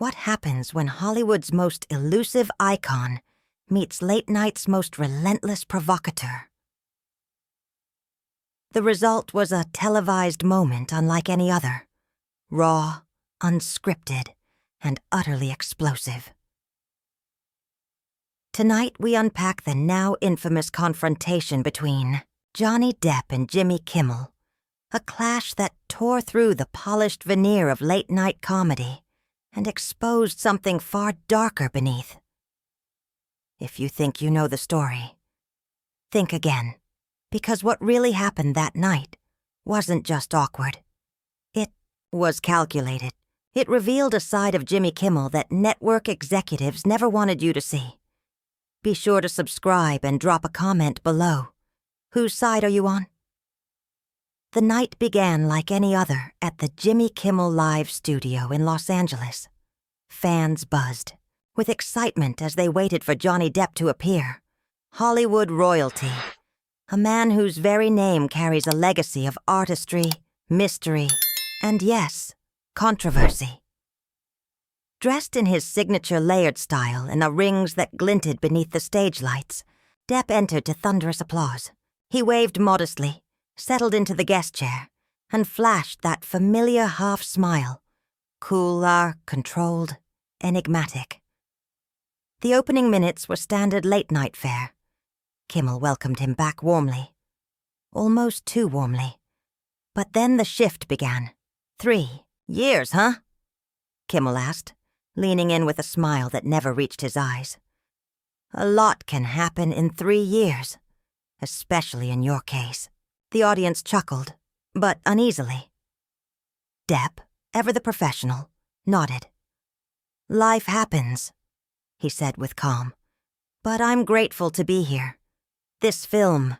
What happens when Hollywood's most elusive icon meets late night's most relentless provocateur? The result was a televised moment unlike any other, raw, unscripted, and utterly explosive. Tonight we unpack the now infamous confrontation between Johnny Depp and Jimmy Kimmel, a clash that tore through the polished veneer of late-night comedy and exposed something far darker beneath. If you think you know the story, think again, because what really happened that night wasn't just awkward. It was calculated. It revealed a side of Jimmy Kimmel that network executives never wanted you to see. Be sure to subscribe and drop a comment below. Whose side are you on? The night began like any other at the Jimmy Kimmel Live studio in Los Angeles. Fans buzzed, with excitement as they waited for Johnny Depp to appear. Hollywood royalty, a man whose very name carries a legacy of artistry, mystery, and yes, controversy. Dressed in his signature layered style and the rings that glinted beneath the stage lights, Depp entered to thunderous applause. He waved modestly, settled into the guest chair, and flashed that familiar half-smile, cooler, controlled, enigmatic. The opening minutes were standard late-night fare. Kimmel welcomed him back warmly. Almost too warmly. But then the shift began. 3 years, huh? Kimmel asked, leaning in with a smile that never reached his eyes. A lot can happen in 3 years, especially in your case. The audience chuckled, but uneasily. Depp, ever the professional, nodded. Life happens, he said with calm. But I'm grateful to be here. This film,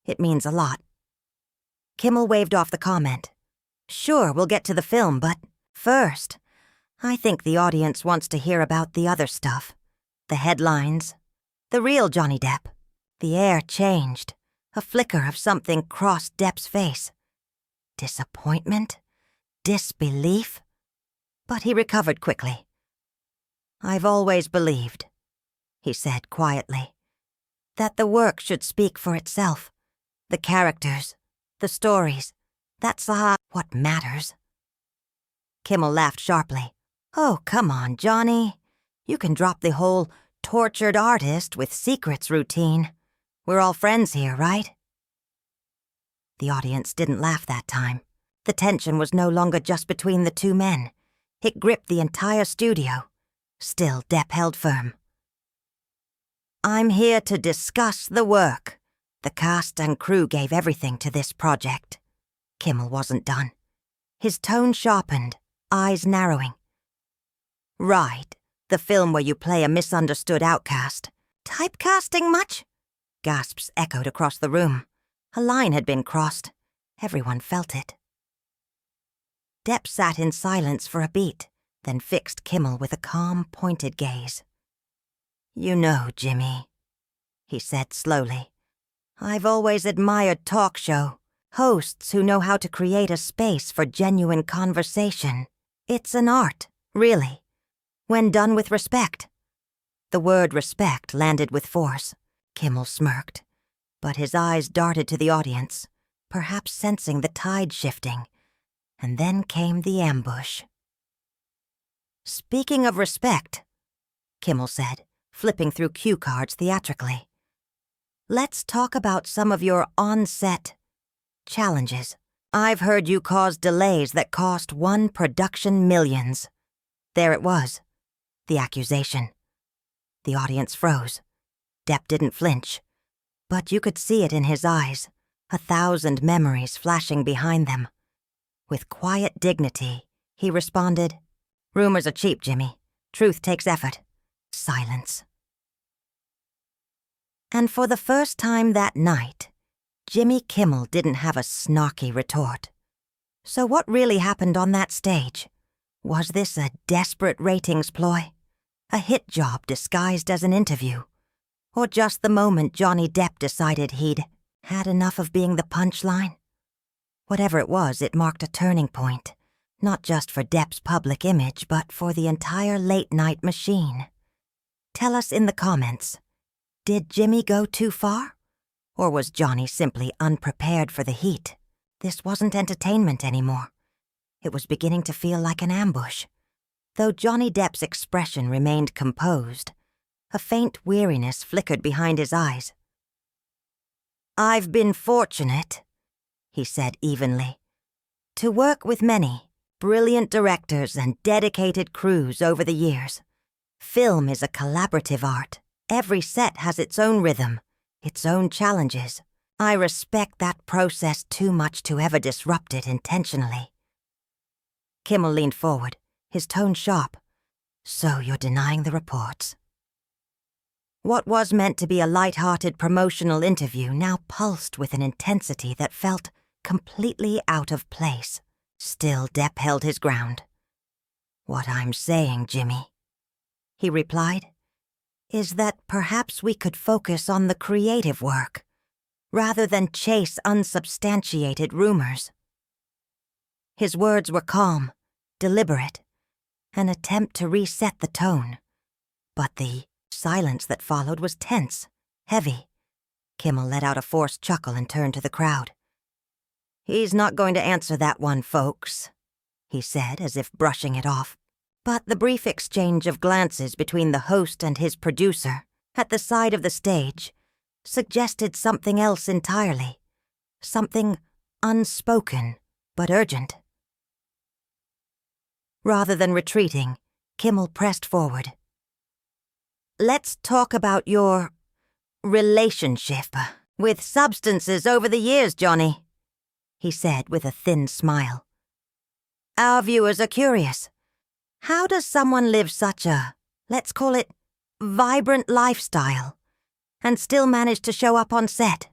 it means a lot. Kimmel waved off the comment. Sure, we'll get to the film, but first, I think the audience wants to hear about the other stuff. The headlines. The real Johnny Depp. The air changed. A flicker of something crossed Depp's face. Disappointment? Disbelief? But he recovered quickly. I've always believed, he said quietly, that the work should speak for itself. The characters, the stories, that's what matters. Kimmel laughed sharply. Oh, come on, Johnny. You can drop the whole tortured artist with secrets routine. We're all friends here, right? The audience didn't laugh that time. The tension was no longer just between the two men. It gripped the entire studio. Still, Depp held firm. I'm here to discuss the work. The cast and crew gave everything to this project. Kimmel wasn't done. His tone sharpened, eyes narrowing. Right, the film where you play a misunderstood outcast. Typecasting much? Gasps echoed across the room. A line had been crossed. Everyone felt it. Depp sat in silence for a beat, then fixed Kimmel with a calm, pointed gaze. You know, Jimmy, he said slowly, I've always admired talk show hosts who know how to create a space for genuine conversation. It's an art, really, when done with respect. The word respect landed with force. Kimmel smirked, but his eyes darted to the audience, perhaps sensing the tide shifting, and then came the ambush. Speaking of respect, Kimmel said, flipping through cue cards theatrically. Let's talk about some of your on-set challenges. I've heard you caused delays that cost one production millions. There it was, the accusation. The audience froze. Depp didn't flinch, but you could see it in his eyes, 1,000 memories flashing behind them. With quiet dignity, he responded, Rumors are cheap, Jimmy. Truth takes effort. Silence. And for the first time that night, Jimmy Kimmel didn't have a snarky retort. So what really happened on that stage? Was this a desperate ratings ploy? A hit job disguised as an interview? Or just the moment Johnny Depp decided he'd had enough of being the punchline? Whatever it was, it marked a turning point. Not just for Depp's public image, but for the entire late-night machine. Tell us in the comments, did Jimmy go too far? Or was Johnny simply unprepared for the heat? This wasn't entertainment anymore. It was beginning to feel like an ambush. Though Johnny Depp's expression remained composed, a faint weariness flickered behind his eyes. "I've been fortunate," he said evenly, "to work with many brilliant directors and dedicated crews over the years. Film is a collaborative art. Every set has its own rhythm, its own challenges. I respect that process too much to ever disrupt it intentionally." Kimmel leaned forward, his tone sharp. "So you're denying the reports?" What was meant to be a lighthearted promotional interview now pulsed with an intensity that felt completely out of place. Still, Depp held his ground. "What I'm saying, Jimmy," he replied, "is that perhaps we could focus on the creative work, rather than chase unsubstantiated rumors." His words were calm, deliberate, an attempt to reset the tone. But the silence that followed was tense, heavy. Kimmel let out a forced chuckle and turned to the crowd. "He's not going to answer that one, folks," he said, as if brushing it off. But the brief exchange of glances between the host and his producer, at the side of the stage, suggested something else entirely. Something unspoken, but urgent. Rather than retreating, Kimmel pressed forward. "Let's talk about your relationship with substances over the years, Johnny," he said with a thin smile. "Our viewers are curious. How does someone live such a, let's call it, vibrant lifestyle, and still manage to show up on set?"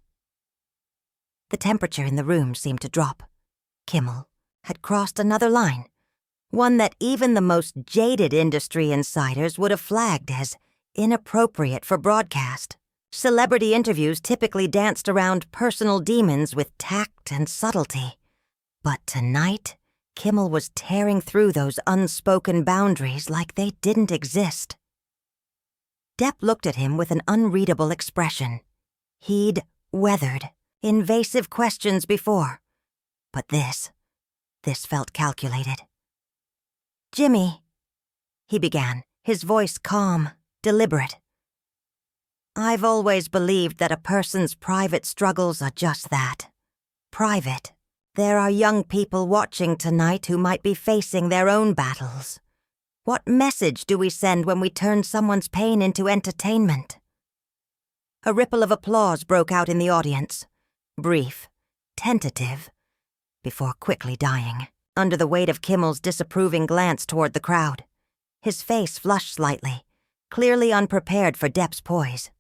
The temperature in the room seemed to drop. Kimmel had crossed another line, one that even the most jaded industry insiders would have flagged as inappropriate for broadcast. Celebrity interviews typically danced around personal demons with tact and subtlety. But tonight, Kimmel was tearing through those unspoken boundaries like they didn't exist. Depp looked at him with an unreadable expression. He'd weathered invasive questions before. But this felt calculated. "Jimmy," he began, his voice calm, deliberate. "I've always believed that a person's private struggles are just that. Private. There are young people watching tonight who might be facing their own battles. What message do we send when we turn someone's pain into entertainment?" A ripple of applause broke out in the audience. Brief, tentative, before quickly dying, under the weight of Kimmel's disapproving glance toward the crowd. His face flushed slightly, clearly unprepared for Depp's poise.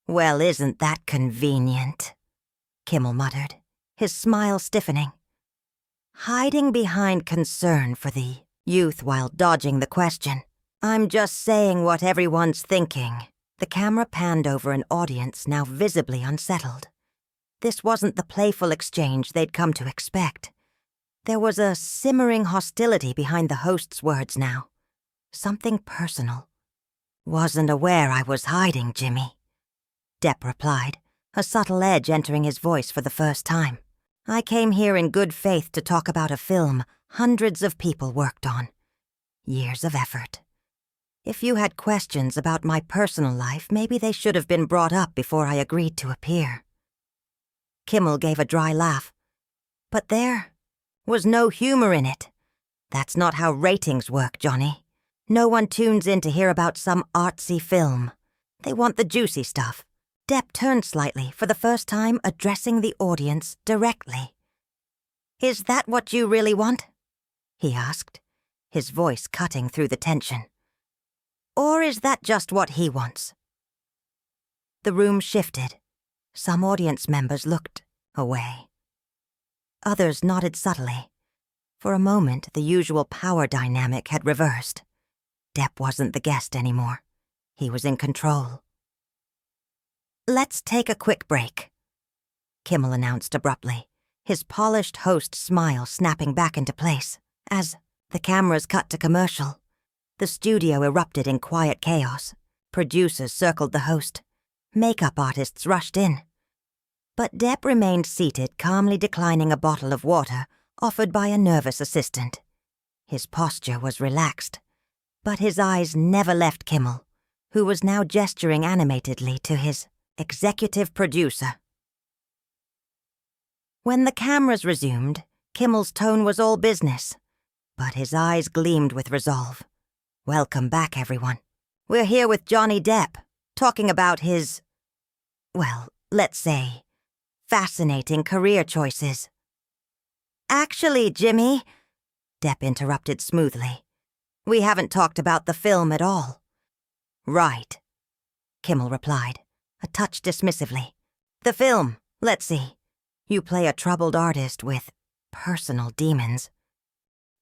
"Well, isn't that convenient?" Kimmel muttered, his smile stiffening. Hiding behind concern for the youth while dodging the question. "I'm just saying what everyone's thinking." The camera panned over an audience now visibly unsettled. This wasn't the playful exchange they'd come to expect. There was a simmering hostility behind the host's words now. Something personal. "Wasn't aware I was hiding, Jimmy," Depp replied, a subtle edge entering his voice for the first time. "I came here in good faith to talk about a film hundreds of people worked on. Years of effort. If you had questions about my personal life, maybe they should have been brought up before I agreed to appear." Kimmel gave a dry laugh. "But there was no humor in it. That's not how ratings work, Johnny. No one tunes in to hear about some artsy film. They want the juicy stuff." Depp turned slightly, for the first time addressing the audience directly. "Is that what you really want?" he asked, his voice cutting through the tension. "Or is that just what he wants?" The room shifted. Some audience members looked away. Others nodded subtly. For a moment, the usual power dynamic had reversed. Depp wasn't the guest anymore. He was in control. "Let's take a quick break," Kimmel announced abruptly, his polished host's smile snapping back into place. As the cameras cut to commercial, the studio erupted in quiet chaos. Producers circled the host. Makeup artists rushed in. But Depp remained seated, calmly declining a bottle of water offered by a nervous assistant. His posture was relaxed, but his eyes never left Kimmel, who was now gesturing animatedly to his executive producer. When the cameras resumed, Kimmel's tone was all business, but his eyes gleamed with resolve. "Welcome back, everyone. We're here with Johnny Depp, talking about his, well, let's say, fascinating career choices." "Actually, Jimmy," Depp interrupted smoothly, "we haven't talked about the film at all." "Right," Kimmel replied, a touch dismissively. "The film, let's see. You play a troubled artist with personal demons.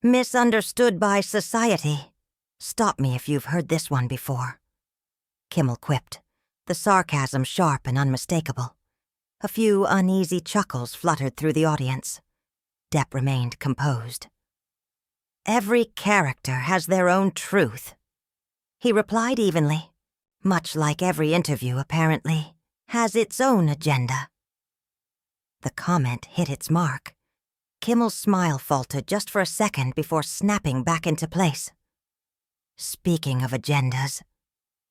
Misunderstood by society. Stop me if you've heard this one before," Kimmel quipped, the sarcasm sharp and unmistakable. A few uneasy chuckles fluttered through the audience. Depp remained composed. "Every character has their own truth," he replied evenly, much like every interview, apparently, has its own agenda. The comment hit its mark. Kimmel's smile faltered just for a second before snapping back into place. "Speaking of agendas,"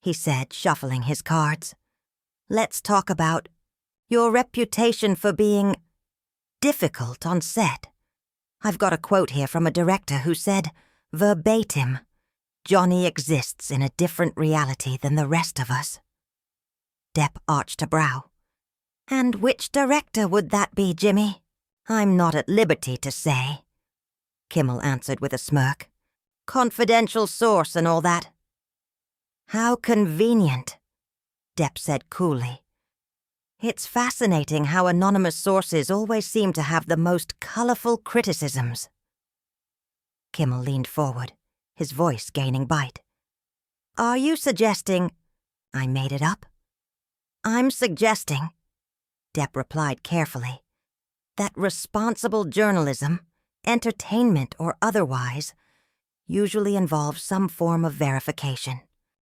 he said, shuffling his cards, "let's talk about your reputation for being difficult on set. I've got a quote here from a director who said, verbatim, 'Johnny exists in a different reality than the rest of us.'" Depp arched a brow. "And which director would that be, Jimmy?" "I'm not at liberty to say," Kimmel answered with a smirk. "Confidential source and all that." "How convenient," Depp said coolly. "It's fascinating how anonymous sources always seem to have the most colorful criticisms." Kimmel leaned forward, his voice gaining bite. "Are you suggesting I made it up?" "I'm suggesting," Depp replied carefully, "that responsible journalism, entertainment or otherwise, usually involves some form of verification.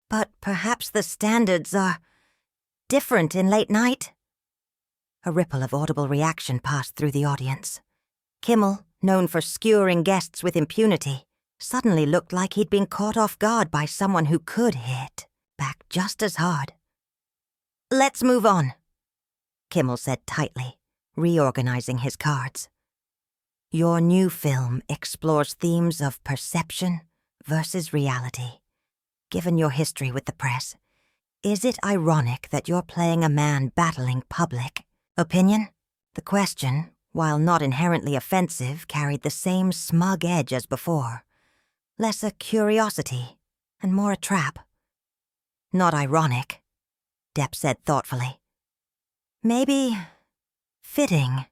But perhaps the standards are different in late night?" A ripple of audible reaction passed through the audience. Kimmel, known for skewering guests with impunity, suddenly looked like he'd been caught off guard by someone who could hit back just as hard. "Let's move on," Kimmel said tightly, reorganizing his cards. "Your new film explores themes of perception versus reality. Given your history with the press, is it ironic that you're playing a man battling public opinion?" The question, while not inherently offensive, carried the same smug edge as before. Less a curiosity and more a trap. "Not ironic," Depp said thoughtfully. "Maybe fitting.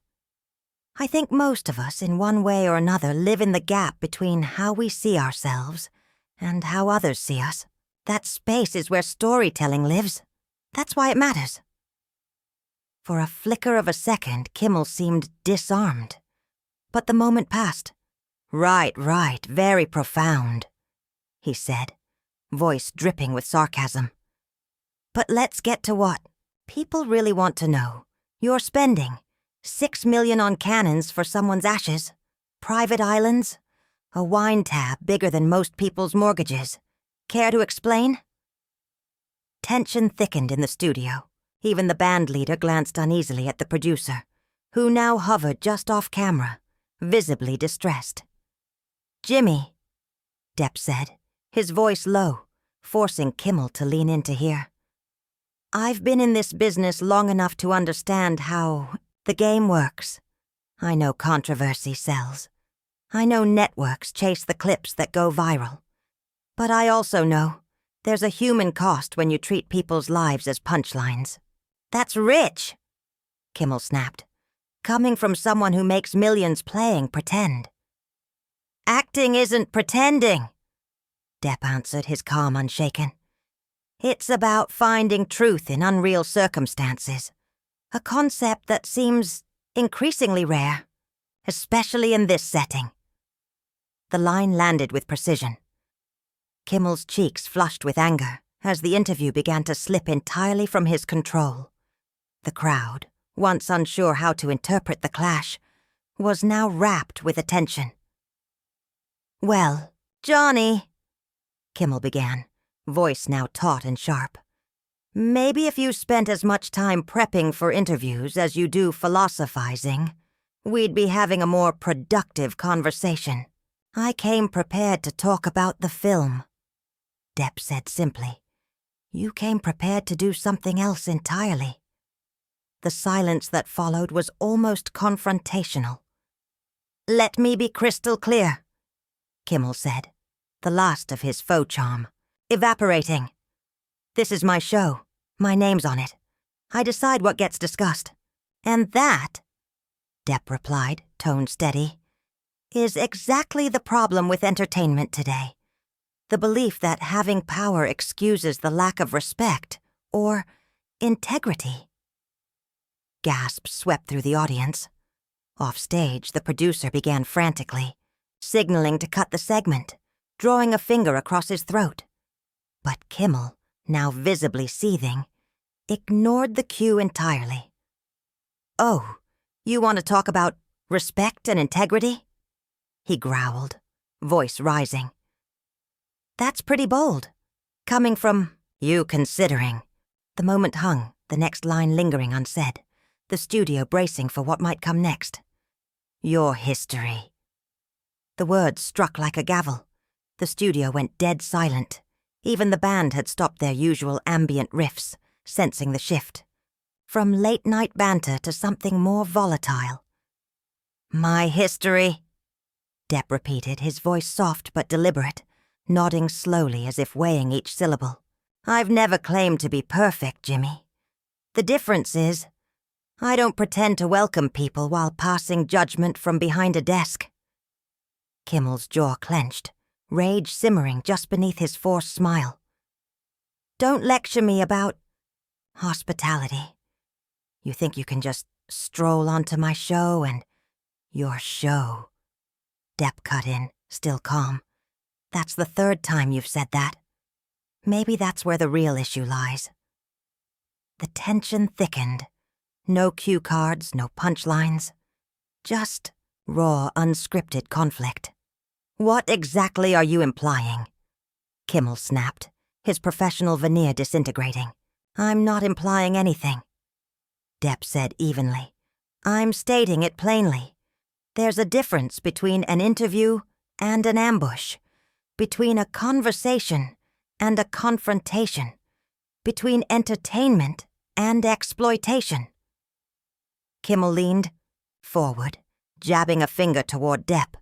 I think most of us, in one way or another, live in the gap between how we see ourselves and how others see us. That space is where storytelling lives. That's why it matters." For a flicker of a second, Kimmel seemed disarmed. But the moment passed. Right, very profound," he said, voice dripping with sarcasm. "But let's get to what people really want to know. You're spending $6 million on cannons for someone's ashes, private islands, a wine tab bigger than most people's mortgages. Care to explain?" Tension thickened in the studio. Even the band leader glanced uneasily at the producer, who now hovered just off camera, visibly distressed. "Jimmy," Depp said, his voice low, forcing Kimmel to lean in to hear. "I've been in this business long enough to understand how the game works. I know controversy sells. I know networks chase the clips that go viral. But I also know there's a human cost when you treat people's lives as punchlines." "That's rich," Kimmel snapped, "coming from someone who makes millions playing pretend." "Acting isn't pretending," Depp answered, his calm unshaken. "It's about finding truth in unreal circumstances, a concept that seems increasingly rare." especially in this setting." The line landed with precision. Kimmel's cheeks flushed with anger as the interview began to slip entirely from his control. The crowd, once unsure how to interpret the clash, was now rapt with attention. "Well, Johnny," Kimmel began, voice now taut and sharp, "maybe if you spent as much time prepping for interviews as you do philosophizing, we'd be having a more productive conversation. I came prepared to talk about the film." Depp said simply. "You came prepared to do something else entirely." The silence that followed was almost confrontational. "Let me be crystal clear," Kimmel said, the last of his faux charm, evaporating. "This is my show. My name's on it. I decide what gets discussed. And that," Depp replied, tone steady, "is exactly the problem with entertainment today. The belief that having power excuses the lack of respect or integrity." Gasps swept through the audience. Off stage, the producer began frantically, signaling to cut the segment, drawing a finger across his throat. But Kimmel, now visibly seething, ignored the cue entirely. "Oh, you want to talk about respect and integrity?" he growled, voice rising. "That's pretty bold, coming from you considering." The moment hung, the next line lingering unsaid, the studio bracing for what might come next. "Your history." The words struck like a gavel. The studio went dead silent. Even the band had stopped their usual ambient riffs, sensing the shift. From late-night banter to something more volatile. "My history," Depp repeated, his voice soft but deliberate, nodding slowly as if weighing each syllable. "I've never claimed to be perfect, Jimmy. The difference is, I don't pretend to welcome people while passing judgment from behind a desk." Kimmel's jaw clenched, rage simmering just beneath his forced smile. "Don't lecture me about hospitality. You think you can just stroll onto my show and—" "Your show," Depp cut in, still calm. "That's the third time you've said that. Maybe that's where the real issue lies." The tension thickened. No cue cards, no punchlines. Just raw, unscripted conflict. "What exactly are you implying?" Kimmel snapped, his professional veneer disintegrating. "I'm not implying anything," Depp said evenly. "I'm stating it plainly. There's a difference between an interview and an ambush, between a conversation and a confrontation, between entertainment and exploitation." Kimmel leaned forward, jabbing a finger toward Depp.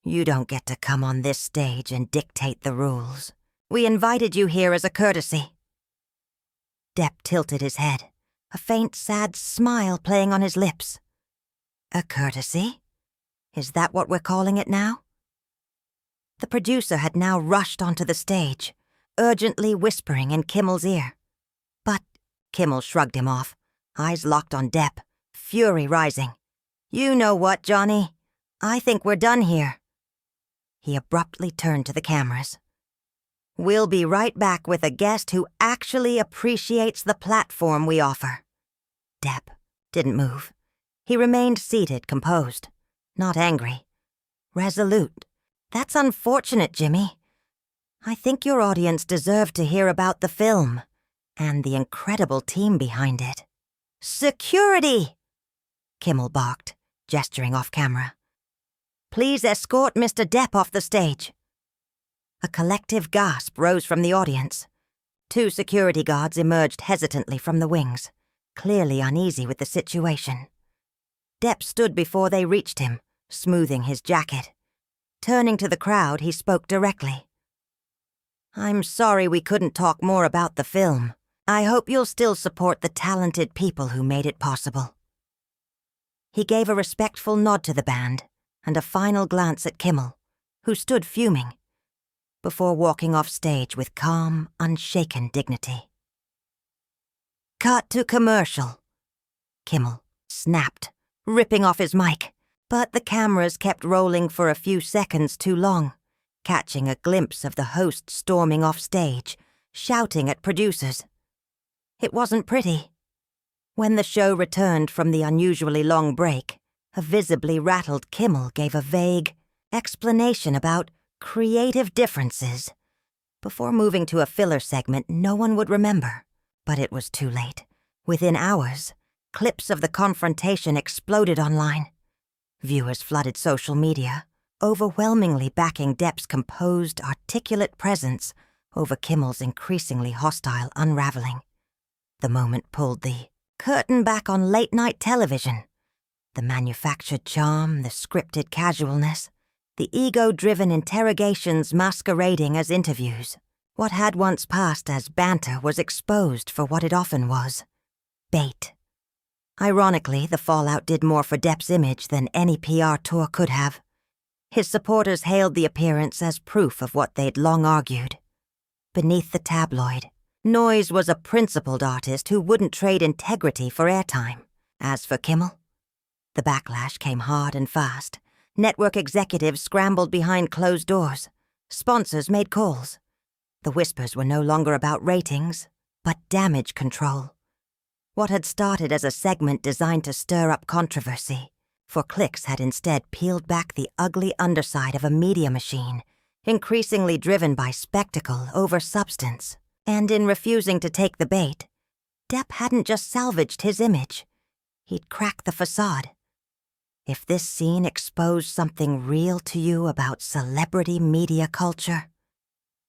"You don't get to come on this stage and dictate the rules. We invited you here as a courtesy." Depp tilted his head, a faint, sad smile playing on his lips. "A courtesy? Is that what we're calling it now?" The producer had now rushed onto the stage, urgently whispering in Kimmel's ear. "But," Kimmel shrugged him off, eyes locked on Depp, fury rising. "You know what, Johnny? I think we're done here." He abruptly turned to the cameras. "We'll be right back with a guest who actually appreciates the platform we offer." Depp didn't move. He remained seated, composed, not angry, resolute. "That's unfortunate, Jimmy. I think your audience deserved to hear about the film and the incredible team behind it." "Security!" Kimmel barked, gesturing off camera. "Please escort Mr. Depp off the stage." A collective gasp rose from the audience. 2 security guards emerged hesitantly from the wings, clearly uneasy with the situation. Depp stood before they reached him, smoothing his jacket. Turning to the crowd, he spoke directly. "I'm sorry we couldn't talk more about the film. I hope you'll still support the talented people who made it possible." He gave a respectful nod to the band and a final glance at Kimmel, who stood fuming, before walking off stage with calm, unshaken dignity. "Cut to commercial," Kimmel snapped, ripping off his mic. But the cameras kept rolling for a few seconds too long, catching a glimpse of the host storming off stage, shouting at producers. It wasn't pretty. When the show returned from the unusually long break, a visibly rattled Kimmel gave a vague explanation about creative differences before moving to a filler segment no one would remember. But it was too late. Within hours, clips of the confrontation exploded online. Viewers flooded social media, overwhelmingly backing Depp's composed, articulate presence over Kimmel's increasingly hostile unraveling. The moment pulled the curtain back on late-night television. The manufactured charm, the scripted casualness, the ego-driven interrogations masquerading as interviews. What had once passed as banter was exposed for what it often was: bait. Ironically, the fallout did more for Depp's image than any PR tour could have. His supporters hailed the appearance as proof of what they'd long argued. Beneath the tabloid, Noyes was a principled artist who wouldn't trade integrity for airtime. As for Kimmel, the backlash came hard and fast. Network executives scrambled behind closed doors. Sponsors made calls. The whispers were no longer about ratings, but damage control. What had started as a segment designed to stir up controversy for clicks had instead peeled back the ugly underside of a media machine, increasingly driven by spectacle over substance. And in refusing to take the bait, Depp hadn't just salvaged his image. He'd cracked the facade. If this scene exposed something real to you about celebrity media culture,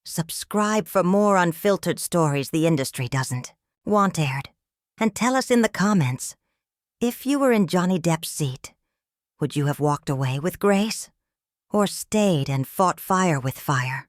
subscribe for more unfiltered stories the industry doesn't want aired. And tell us in the comments, if you were in Johnny Depp's seat, would you have walked away with grace? Or stayed and fought fire with fire?